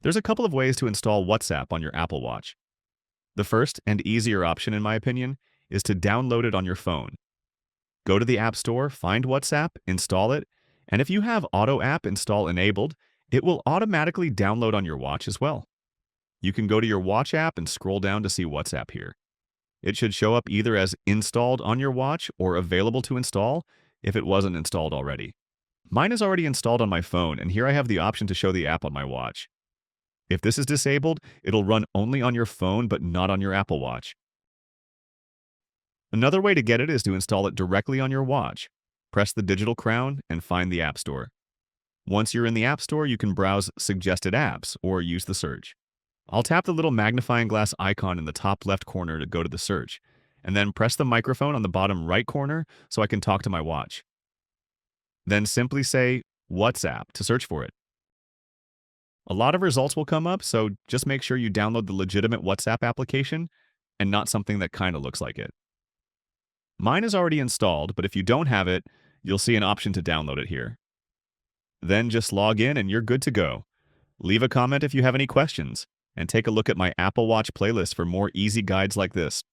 There's a couple of ways to install WhatsApp on your Apple Watch. The first and easier option, in my opinion, is to download it on your phone. Go to the App Store, find WhatsApp, install it, and if you have Auto App Install enabled, it will automatically download on your watch as well. You can go to your Watch app and scroll down to see WhatsApp here. It should show up either as installed on your watch or available to install if it wasn't installed already. Mine is already installed on my phone, and here I have the option to show the app on my watch. If this is disabled, it'll run only on your phone but not on your Apple Watch. Another way to get it is to install it directly on your watch. Press the digital crown and find the App Store. Once you're in the App Store, you can browse suggested apps or use the search. I'll tap the little magnifying glass icon in the top left corner to go to the search, and then press the microphone on the bottom right corner so I can talk to my watch. Then simply say WhatsApp to search for it. A lot of results will come up, so just make sure you download the legitimate WhatsApp application and not something that kind of looks like it. Mine is already installed, but if you don't have it, you'll see an option to download it here. Then just log in and you're good to go. Leave a comment if you have any questions, and take a look at my Apple Watch playlist for more easy guides like this.